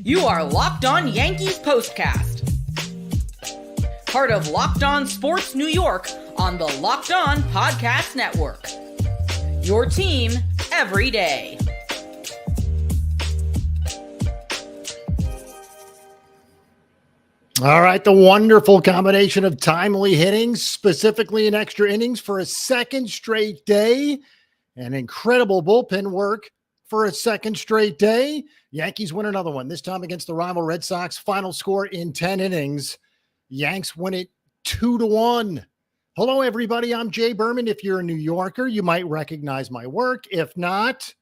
You are Locked On Yankees POSTCAST, part of Locked On Sports New York on the Locked On Podcast Network. Your team every day. All right, the wonderful combination of timely hittings, specifically in extra innings for a second straight day, and incredible bullpen work for a second straight day. Yankees win another one, this time against the rival Red Sox. Final score in 10 innings. Yanks win it 2-1. Hello, everybody. I'm Jay Berman. If you're a New Yorker, you might recognize my work. If not,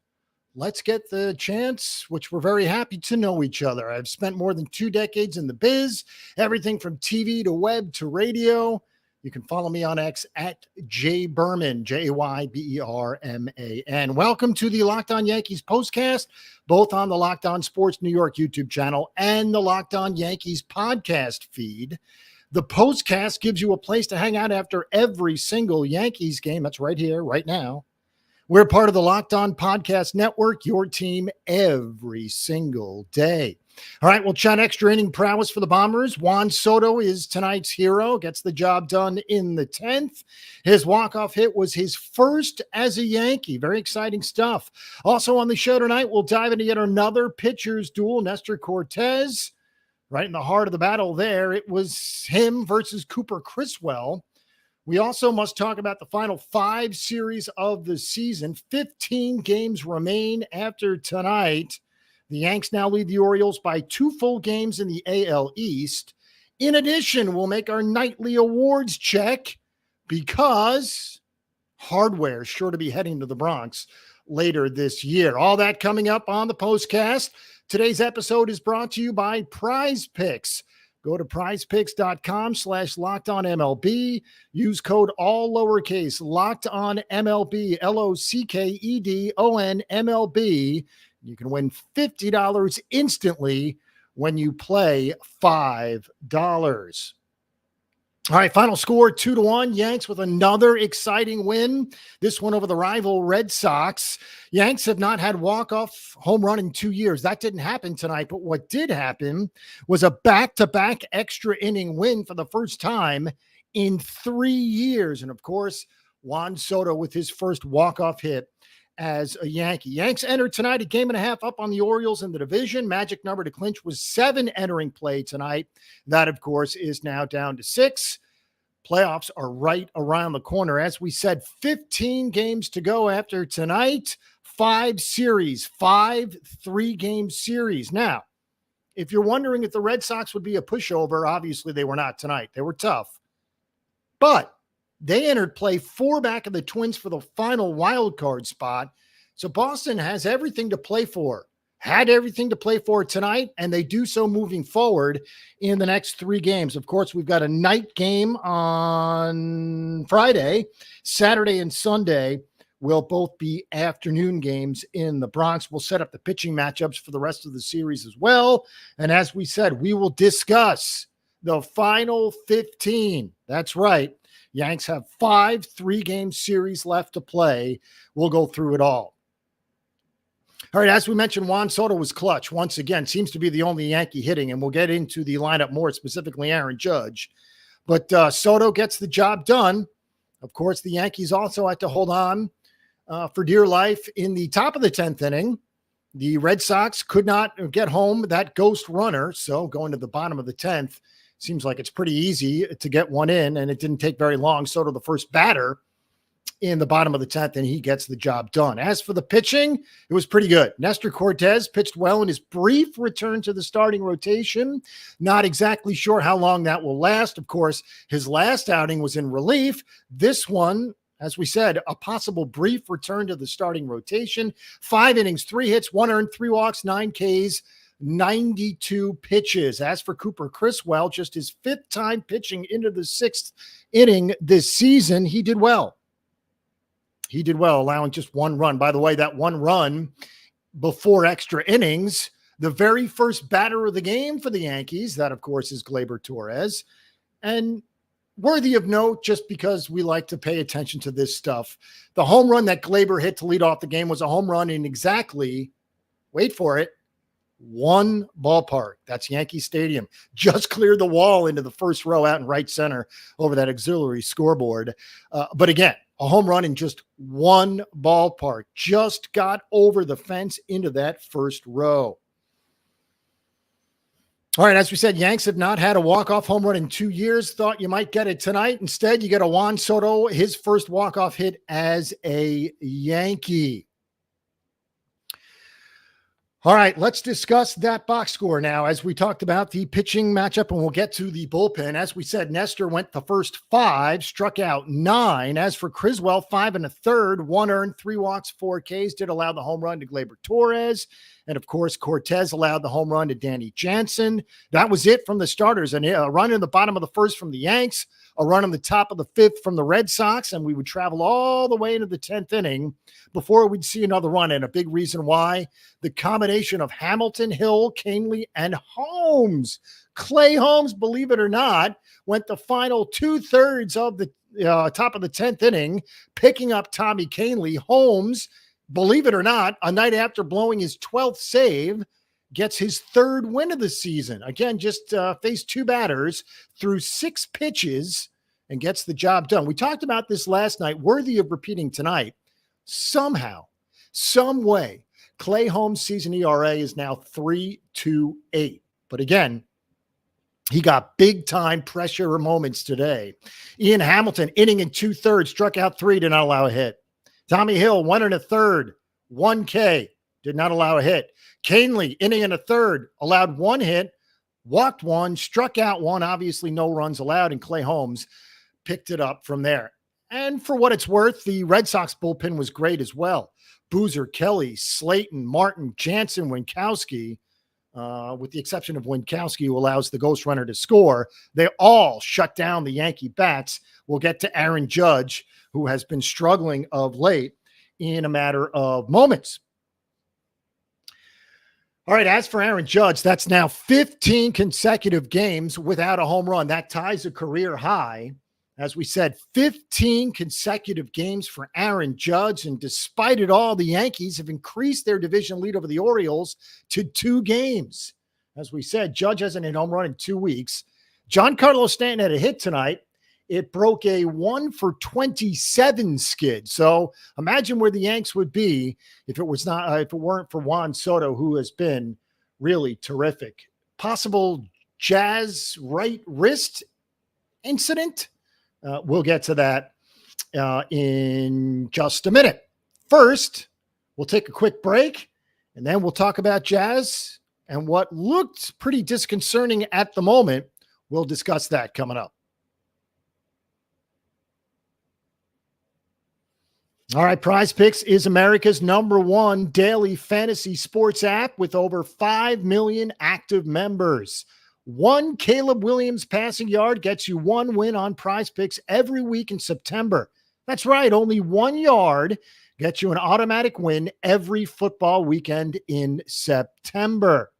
let's get the chance, which we're very happy to know each other. I've spent more than 2 decades in the biz, everything from TV to web to radio. You can follow me on X at Jay Berman, Jayberman. Welcome to the Locked On Yankees postcast, both on the Locked On Sports New York YouTube channel and the Locked On Yankees podcast feed. The postcast gives you a place to hang out after every single Yankees game. That's right here, right now. We're part of the Locked On Podcast Network, your team every single day. All right, we'll chat extra inning prowess for the Bombers. Juan Soto is tonight's hero, gets the job done in the 10th. His walk-off hit was his first as a Yankee. Very exciting stuff. Also on the show tonight, we'll dive into yet another pitcher's duel. Nestor Cortes, right in the heart of the battle there. It was him versus Cooper Criswell. We also must talk about the final 5 series of the season. 15 games remain after tonight. The Yanks now lead the Orioles by 2 full games in the AL East. In addition, we'll make our nightly awards check because hardware is sure to be heading to the Bronx later this year. All that coming up on the postcast. Today's episode is brought to you by Prize Picks. Go to prizepicks.com/LockedOnMLB. Use code all lowercase LockedOnMLB, LOCKEDONMLB. You can win $50 instantly when you play $5. All right, final score 2-1. Yanks with another exciting win. This one over the rival Red Sox. Yanks have not had walk-off home run in 2 years. That didn't happen tonight, but what did happen was a back-to-back extra inning win for the first time in 3 years. And of course, Juan Soto with his first walk-off hit as a Yankee. Yanks entered tonight a game and a half up on the Orioles in the division. Magic number to clinch was 7 entering play tonight. That, of course, is now down to 6. Playoffs are right around the corner. As we said, 15 games to go after tonight. 5 series, 5 3-game series. Now, if you're wondering if the Red Sox would be a pushover, obviously they were not tonight. They were tough. But they entered play 4 back of the Twins for the final wild card spot. So Boston has everything to play for, had everything to play for tonight, and they do so moving forward in the next 3 games. Of course, we've got a night game on Friday. Saturday and Sunday will both be afternoon games in the Bronx. We'll set up the pitching matchups for the rest of the series as well. And as we said, we will discuss the final 15. That's right. Yanks have 5 3-game series left to play. We'll go through it all. All right, as we mentioned, Juan Soto was clutch once again. Seems to be the only Yankee hitting, and we'll get into the lineup more, specifically Aaron Judge. But Soto gets the job done. Of course, the Yankees also had to hold on for dear life in the top of the 10th inning. The Red Sox could not get home that ghost runner, so going to the bottom of the 10th, seems like it's pretty easy to get one in, and it didn't take very long. Soto, the first batter in the bottom of the 10th, and he gets the job done. As for the pitching, it was pretty good. Nestor Cortes pitched well in his brief return to the starting rotation. Not exactly sure how long that will last. Of course, his last outing was in relief. This one, as we said, a possible brief return to the starting rotation. 5 innings, 3 hits, 1 earned, 3 walks, 9 Ks. 92 pitches. As for Cooper Criswell, just his 5th time pitching into the 6th inning this season, he did well. He did well, allowing just 1 run. By the way, that 1 run before extra innings, the very first batter of the game for the Yankees, that, of course, is Gleyber Torres. And worthy of note, just because we like to pay attention to this stuff, the home run that Gleyber hit to lead off the game was a home run in exactly, wait for it, one ballpark. That's Yankee Stadium. Just cleared the wall into the first row out in right center over that auxiliary scoreboard. But again, a home run in just one ballpark. Just got over the fence into that first row. All right, as we said, Yanks have not had a walk-off home run in 2 years. Thought you might get it tonight. Instead, you get a Juan Soto, his first walk-off hit as a Yankee. All right, let's discuss that box score now. As we talked about the pitching matchup, and we'll get to the bullpen. As we said, Nestor went the first 5, struck out 9. As for Criswell, 5 1/3, 1 earned, 3 walks, 4 Ks, did allow the home run to Gleyber Torres. And of course, Cortez allowed the home run to Danny Jansen. That was it from the starters. And a run in the bottom of the first from the Yanks, a run in the top of the 5th from the Red Sox, and we would travel all the way into the 10th inning before we'd see another run. And a big reason why, the combination of Hamilton, Hill, Canely, and Holmes. Clay Holmes, believe it or not, went the final 2/3 of the top of the 10th inning, picking up Tommy Canely. Holmes, believe it or not, a night after blowing his 12th save, gets his 3rd win of the season. Again, just faced 2 batters, threw 6 pitches, and gets the job done. We talked about this last night, worthy of repeating tonight. Somehow, some way, Clay Holmes' season ERA is now 3.28. But again, he got big-time pressure moments today. Ian Hamilton, inning in 2/3, struck out 3, did not allow a hit. Tommy Hill, 1 1/3, 1 K, did not allow a hit. Canely, inning and a third, allowed 1 hit, walked 1, struck out 1, obviously no runs allowed, and Clay Holmes picked it up from there. And for what it's worth, the Red Sox bullpen was great as well. Boozer, Kelly, Slayton, Martin, Jansen, Winkowski, with the exception of Winkowski, who allows the ghost runner to score. They all shut down the Yankee bats. We'll get to Aaron Judge, who has been struggling of late, in a matter of moments. All right, as for Aaron Judge, that's now 15 consecutive games without a home run. That ties a career high. As we said, 15 consecutive games for Aaron Judge. And despite it all, the Yankees have increased their division lead over the Orioles to 2 games. As we said, Judge hasn't hit a home run in 2 weeks. Giancarlo Stanton had a hit tonight. It broke a 1 for 27 skid. So imagine where the Yanks would be if it weren't for Juan Soto, who has been really terrific. Possible Jazz right wrist incident. We'll get to that in just a minute. First, we'll take a quick break, and then we'll talk about Jazz and what looked pretty disconcerting at the moment. We'll discuss that coming up. All right, Prize Picks is America's #1 daily fantasy sports app with over 5 million active members. 1 Caleb Williams passing yard gets you 1 win on Prize Picks every week in September. That's right, only 1 yard gets you an automatic win every football weekend in September.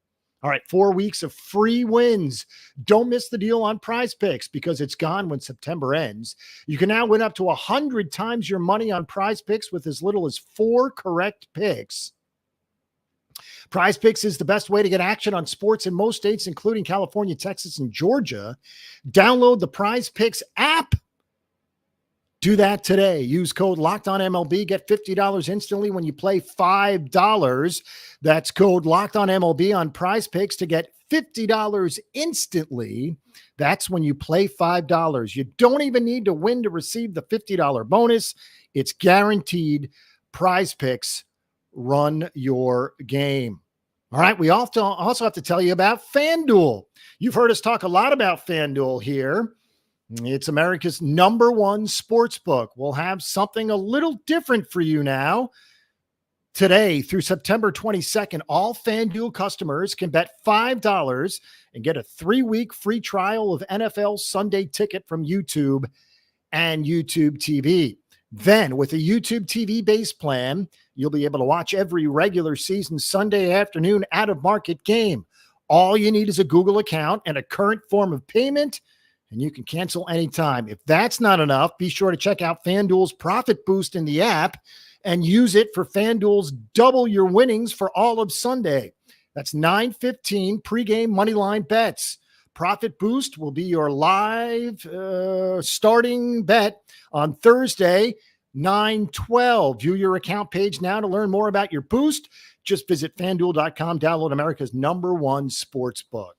All right, 4 weeks of free wins. Don't miss the deal on Prize Picks because it's gone when September ends. You can now win up to 100 times your money on Prize Picks with as little as 4 correct picks. Prize Picks is the best way to get action on sports in most states, including California, Texas, and Georgia. Download the Prize Picks app. Do that today. Use code LOCKEDONMLB. Get $50 instantly when you play $5. That's code LOCKEDONMLB on Prize Picks to get $50 instantly. That's when you play $5. You don't even need to win to receive the $50 bonus. It's guaranteed. Prize Picks, run your game. All right, we also have to tell you about FanDuel. You've heard us talk a lot about FanDuel here. It's America's #1 sports book. We'll have something a little different for you now. Today through September 22nd, all FanDuel customers can bet $5 and get a 3-week free trial of NFL Sunday Ticket from YouTube and YouTube TV. Then, with a YouTube TV-based plan, you'll be able to watch every regular season Sunday afternoon out-of-market game. All you need is a Google account and a current form of payment, and you can cancel anytime. If that's not enough, be sure to check out FanDuel's Profit Boost in the app and use it for FanDuel's Double Your Winnings for all of Sunday. That's 9:15 pregame moneyline bets. Profit Boost will be your live starting bet on Thursday, 9/12. View your account page now to learn more about your boost. Just visit FanDuel.com. Download America's #1 sports book.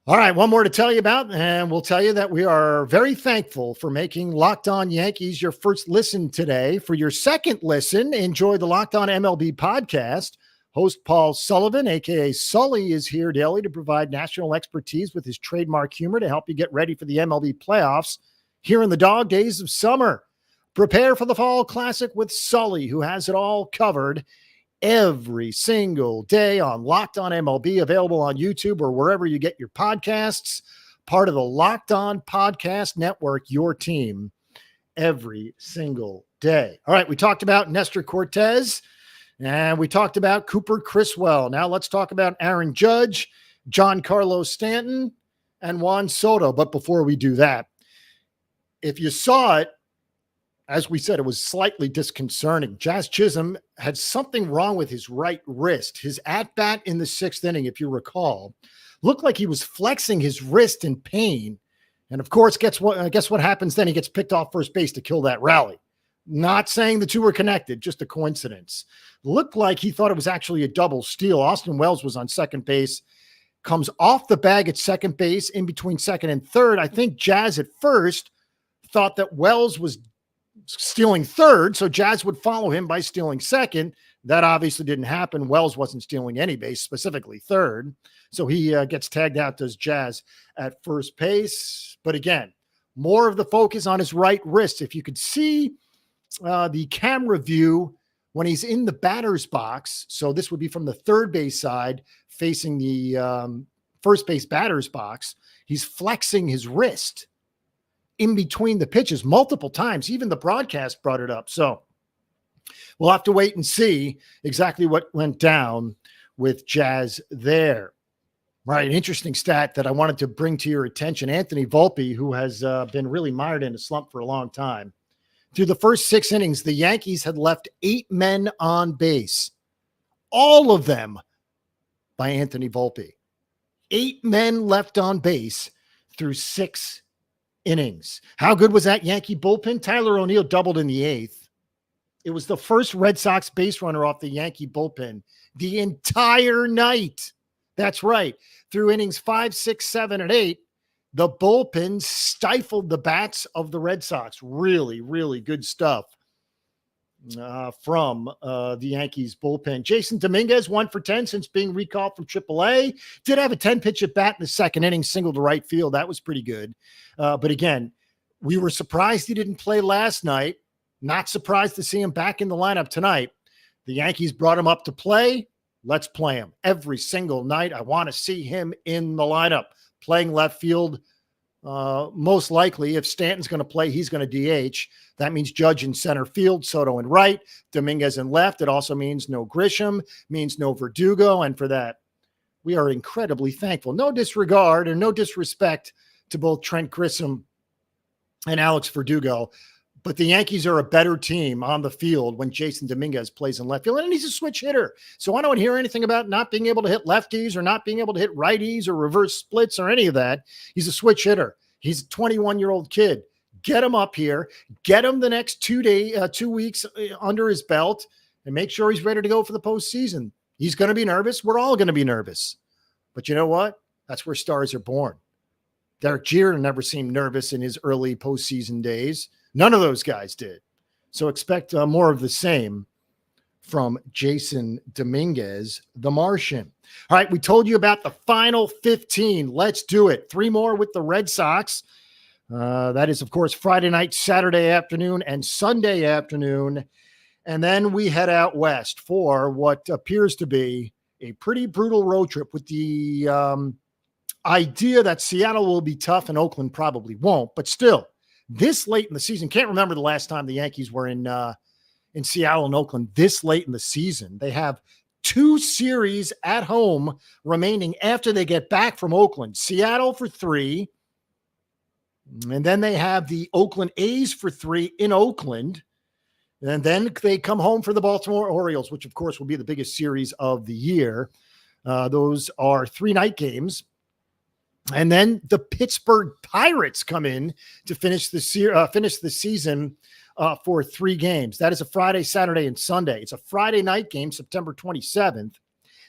All right, one more to tell you about, and we'll tell you that we are very thankful for making Locked On Yankees your first listen today. For your second listen, enjoy the Locked On MLB podcast. Host Paul Sullivan, a.k.a. Sully, is here daily to provide national expertise with his trademark humor to help you get ready for the MLB playoffs here in the dog days of summer. Prepare for the Fall Classic with Sully, who has it all covered every single day on Locked On MLB, available on YouTube or wherever you get your podcasts. Part of the Locked On Podcast Network, your team every single day. All right, we talked about Nestor Cortez, and we talked about Cooper Criswell. Now let's talk about Aaron Judge, Giancarlo Stanton, and Juan Soto. But before we do that, if you saw it, as we said, it was slightly disconcerting. Jazz Chisholm had something wrong with his right wrist. His at-bat in the sixth inning, if you recall, looked like he was flexing his wrist in pain. And of course, guess what happens then? He gets picked off first base to kill that rally. Not saying the two were connected, just a coincidence. Looked like he thought it was actually a double steal. Austin Wells was on second base, comes off the bag at second base in between second and third. I think Jazz at first thought that Wells was stealing third, so Jazz would follow him by stealing second. That obviously didn't happen. Wells wasn't stealing any base, specifically third. So he gets tagged out, does Jazz at first base. But again, more of the focus on his right wrist. If you could see the camera view when he's in the batter's box, so this would be from the third base side facing the first base batter's box, he's flexing his wrist in between the pitches multiple times. Even the broadcast brought it up. So we'll have to wait and see exactly what went down with Jazz there. Right. An interesting stat that I wanted to bring to your attention. Anthony Volpe, who has been really mired in a slump for a long time. Through the first 6 innings, the Yankees had left 8 men on base. All of them by Anthony Volpe. 8 men left on base through 6 innings. How good was that Yankee bullpen? Tyler O'Neill doubled in the 8th. It was the first Red Sox base runner off the Yankee bullpen the entire night. That's right. Through innings 5, 6, 7, and 8, the bullpen stifled the bats of the Red Sox. Really, really good stuff from the Yankees bullpen. Jason Dominguez, 1 for 10 since being recalled from AAA. Did have a 10-pitch at bat in the second inning, single to right field. That was pretty good. But again, we were surprised he didn't play last night. Not surprised to see him back in the lineup tonight. The Yankees brought him up to play. Let's play him every single night. I want to see him in the lineup, playing left field. Most likely, if Stanton's going to play, he's going to DH. That means Judge in center field, Soto in right, Dominguez in left. It also means no Grisham, means no Verdugo. And for that, we are incredibly thankful. No disregard and no disrespect to both Trent Grisham and Alex Verdugo. But the Yankees are a better team on the field when Jason Dominguez plays in left field, and he's a switch hitter. So I don't hear anything about not being able to hit lefties or not being able to hit righties or reverse splits or any of that. He's a switch hitter. He's a 21-year-old kid. Get him up here. Get him the next 2 weeks under his belt and make sure he's ready to go for the postseason. He's going to be nervous. We're all going to be nervous. But you know what? That's where stars are born. Derek Jeter never seemed nervous in his early postseason days. None of those guys did. So expect more of the same from Jason Dominguez, the Martian. All right, we told you about the final 15. Let's do it. 3 more with the Red Sox. That is, of course, Friday night, Saturday afternoon, and Sunday afternoon. And then we head out west for what appears to be a pretty brutal road trip with the idea that Seattle will be tough and Oakland probably won't. But still, this late in the season, can't remember the last time the Yankees were in Seattle and Oakland this late in the season. They have 2 series at home remaining after they get back from Oakland. Seattle for 3, and then they have the Oakland A's for 3 in Oakland. And then they come home for the Baltimore Orioles, which, of course, will be the biggest series of the year. Those are 3 night games. And then the Pittsburgh Pirates come in to finish the season for 3 games. That is a Friday, Saturday, and Sunday. It's a Friday night game, September 27th.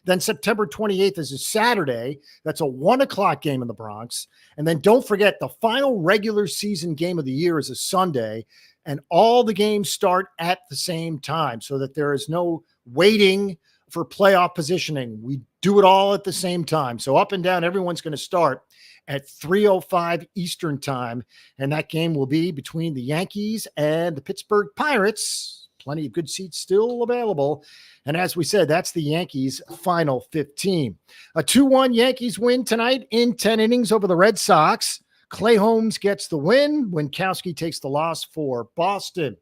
Then September 28th is a Saturday. That's a 1:00 game in the Bronx. And then don't forget, the final regular season game of the year is a Sunday. And all the games start at the same time so that there is no waiting for playoff positioning. We do it all at the same time. So up and down, everyone's going to start at 3:05 Eastern time. And that game will be between the Yankees and the Pittsburgh Pirates. Plenty of good seats still available. And as we said, that's the Yankees' final 15. A 2-1 Yankees win tonight in 10 innings over the Red Sox. Clay Holmes gets the win. Winkowski takes the loss for Boston.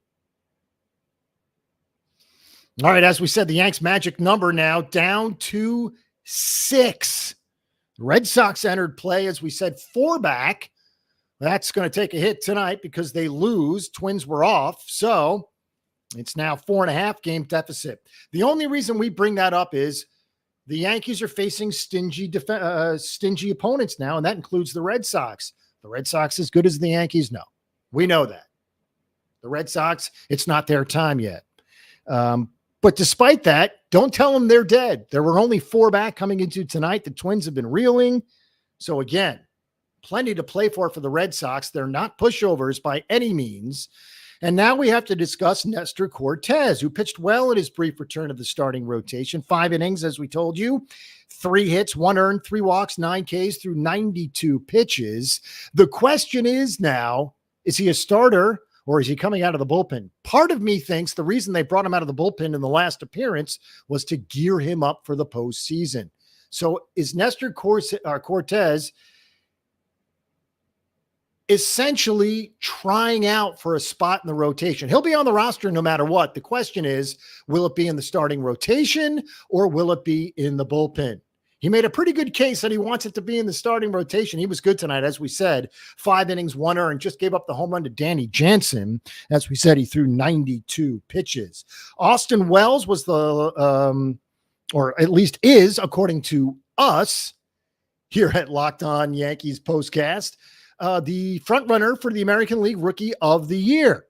All right, as we said, the Yanks' magic number now down to 6. The Red Sox entered play, as we said, 4 back. That's going to take a hit tonight because they lose. Twins were off, so it's now 4.5 game deficit. The only reason we bring that up is the Yankees are facing stingy opponents now, and that includes the Red Sox. The Red Sox as good as the Yankees? No. We know that. The Red Sox, it's not their time yet. But despite that, don't tell them they're dead. There were only 4 back coming into tonight. The Twins have been reeling. So again, plenty to play for the Red Sox. They're not pushovers by any means. And now we have to discuss Nestor Cortes, who pitched well in his brief return to the starting rotation. 5 innings, as we told you, 3 hits, 1 earned, 3 walks, 9 Ks through 92 pitches. The question is now, is he a starter or is he coming out of the bullpen? Part of me thinks the reason they brought him out of the bullpen in the last appearance was to gear him up for the postseason. So is Nestor Cortes essentially trying out for a spot in the rotation? He'll be on the roster no matter what. The question is, will it be in the starting rotation or will it be in the bullpen? He made a pretty good case that he wants it to be in the starting rotation. He was good tonight, as we said. 5 innings, 1 earned, just gave up the home run to Danny Jansen. As we said, he threw 92 pitches. Austin Wells was or at least is, according to us here at Locked On Yankees Postcast, the front runner for the American League Rookie of the Year.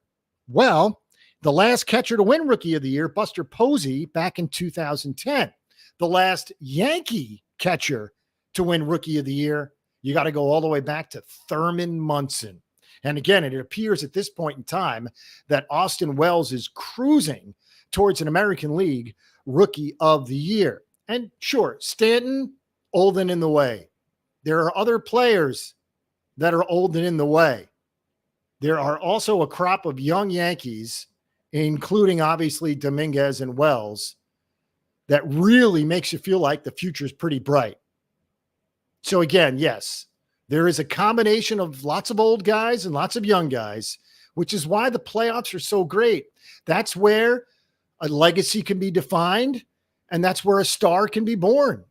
Well, the last catcher to win Rookie of the Year, Buster Posey, back in 2010. The last Yankee catcher to win Rookie of the Year, you got to go all the way back to Thurman Munson. And again, it appears at this point in time that Austin Wells is cruising towards an American League Rookie of the Year. And sure, Stanton, old and in the way. There are other players that are old and in the way. There are also a crop of young Yankees, including obviously Dominguez and Wells, that really makes you feel like the future is pretty bright. So again, yes, there is a combination of lots of old guys and lots of young guys, which is why the playoffs are so great. That's where a legacy can be defined, and that's where a star can be born.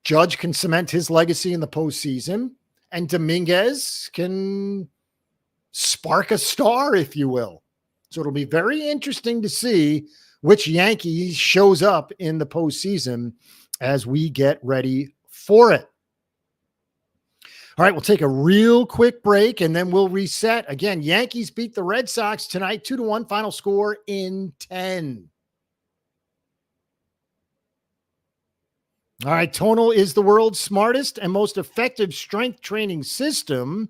Judge can cement his legacy in the postseason, and Dominguez can spark a star, if you will. So it'll be very interesting to see which Yankee shows up in the postseason as we get ready for it. All right, we'll take a real quick break and then we'll reset. Again, Yankees beat the Red Sox tonight, 2-1, final score in 10. All right, Tonal is the world's smartest and most effective strength training system.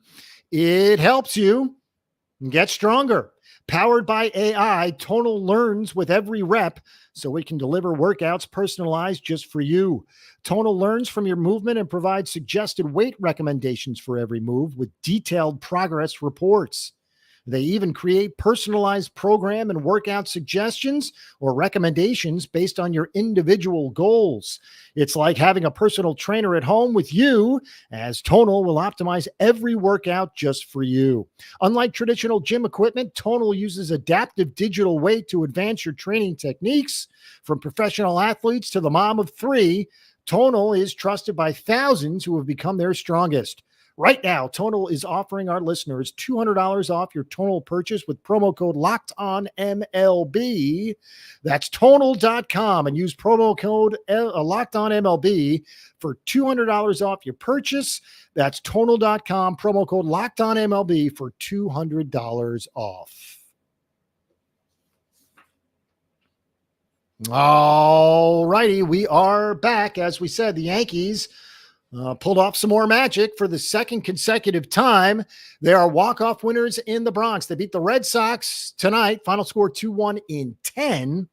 It helps you get stronger. Powered by AI, Tonal learns with every rep so it can deliver workouts personalized just for you. Tonal learns from your movement and provides suggested weight recommendations for every move with detailed progress reports. They even create personalized program and workout suggestions or recommendations based on your individual goals. It's like having a personal trainer at home with you, as Tonal will optimize every workout just for you. Unlike traditional gym equipment, Tonal uses adaptive digital weight to advance your training techniques. From professional athletes to the mom of 3, Tonal is trusted by thousands who have become their strongest. Right now, Tonal is offering our listeners $200 off your Tonal purchase with promo code LOCKEDONMLB. That's Tonal.com and use promo code LOCKEDONMLB for $200 off your purchase. That's Tonal.com, promo code LOCKEDONMLB for $200 off. All righty, we are back. As we said, the Yankees pulled off some more magic for the second consecutive time. They are walk-off winners in the Bronx. They beat the Red Sox tonight. Final score 2-1 in 10.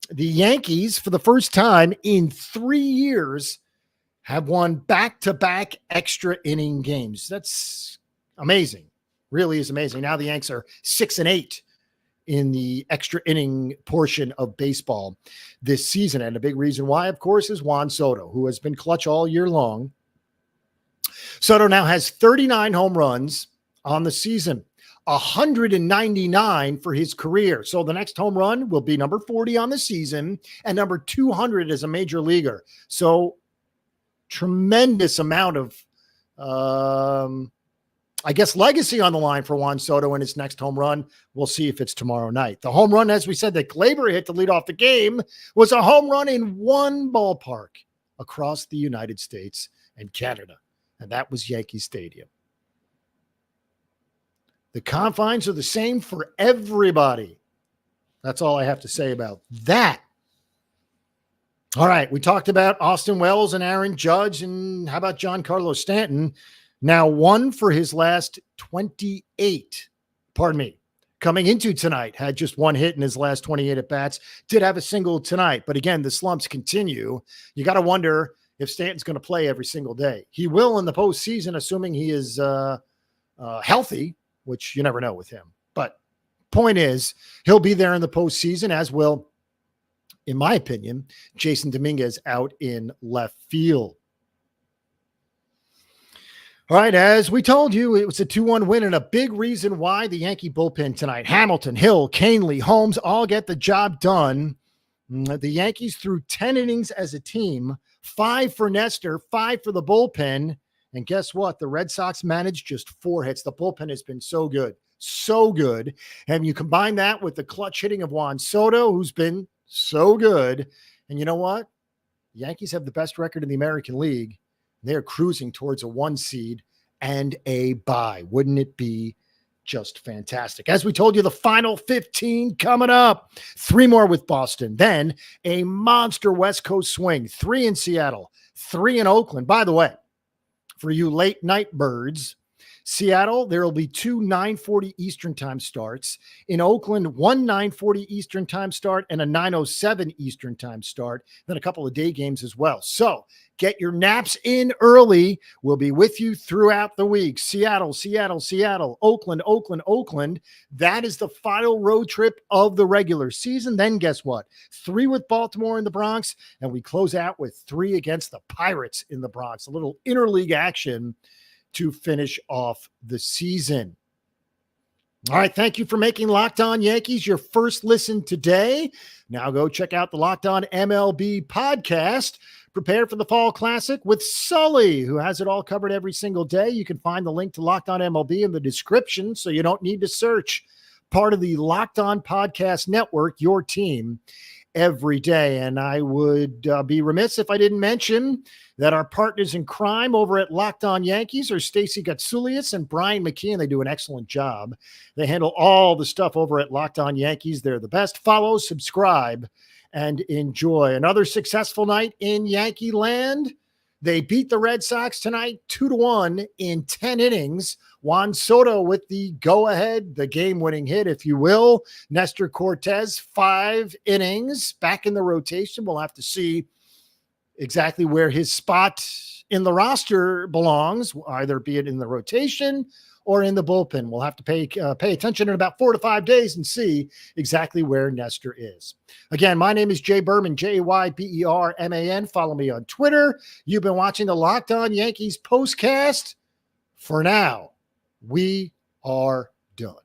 The Yankees, for the first time in 3 years, have won back-to-back extra inning games. That's amazing. Really is amazing. Now the Yanks are 6-8 in the extra inning portion of baseball this season. And a big reason why, of course, is Juan Soto, who has been clutch all year long. Soto now has 39 home runs on the season, 199 for his career. So the next home run will be number 40 on the season and number 200 as a major leaguer. So tremendous amount of, legacy on the line for Juan Soto in his next home run. We'll see if it's tomorrow night. The home run, as we said, that Glaber hit to lead off the game was a home run in one ballpark across the United States and Canada, and that was Yankee Stadium. The confines are the same for everybody. That's all I have to say about that. All right, we talked about Austin Wells and Aaron Judge, and how about Giancarlo Stanton? Now 1 for his last 28. Pardon me. Coming into tonight, had just 1 hit in his last 28 at-bats. Did have a single tonight. But again, the slumps continue. You got to wonder if Stanton's going to play every single day. He will in the postseason, assuming he is healthy, which you never know with him. But point is, he'll be there in the postseason, as will, in my opinion, Jason Dominguez out in left field. All right, as we told you, it was a 2-1 win, and a big reason why the Yankee bullpen tonight. Hamilton, Hill, Canely, Holmes all get the job done. The Yankees threw 10 innings as a team, 5 for Nestor, 5 for the bullpen. And guess what? The Red Sox managed just 4 hits. The bullpen has been so good, so good. And you combine that with the clutch hitting of Juan Soto, who's been so good. And you know what? The Yankees have the best record in the American League. They're cruising towards a 1 seed and a bye. Wouldn't it be just fantastic? As we told you, the final 15 coming up. 3 more with Boston. Then a monster West Coast swing. 3 in Seattle, 3 in Oakland. By the way, for you late night birds, Seattle, there will be 2 9:40 Eastern time starts. In Oakland, 1 9:40 Eastern time start and a 9:07 Eastern time start. Then a couple of day games as well. So get your naps in early. We'll be with you throughout the week. Seattle, Seattle, Seattle, Oakland, Oakland, Oakland. That is the final road trip of the regular season. Then guess what? 3 with Baltimore in the Bronx, and we close out with 3 against the Pirates in the Bronx. A little interleague action to finish off the season. All right, thank you for making Locked On Yankees your first listen today. Now go check out the Locked On MLB podcast. Prepare for the Fall Classic with Sully, who has it all covered every single day. You can find the link to Locked On MLB in the description, so you don't need to search. Part of the Locked On Podcast Network, your team every day. And I would be remiss if I didn't mention that our partners in crime over at Locked On Yankees are Stacey Gotsulias and Brian McKeon. They do an excellent job. They handle all the stuff over at Locked On Yankees. They're the best. Follow, subscribe, and enjoy. Another successful night in Yankee land. They beat the Red Sox tonight 2-1 in 10 innings. Juan Soto with the go-ahead, the game-winning hit, if you will. Nestor Cortez, 5 innings, back in the rotation. We'll have to see exactly where his spot in the roster belongs, either be it in the rotation or in the bullpen. We'll have to pay attention in about 4 to 5 days and see exactly where Nestor is. Again, my name is Jay Berman, Jayberman. Follow me on Twitter. You've been watching the Locked On Yankees postcast. For now, we are done.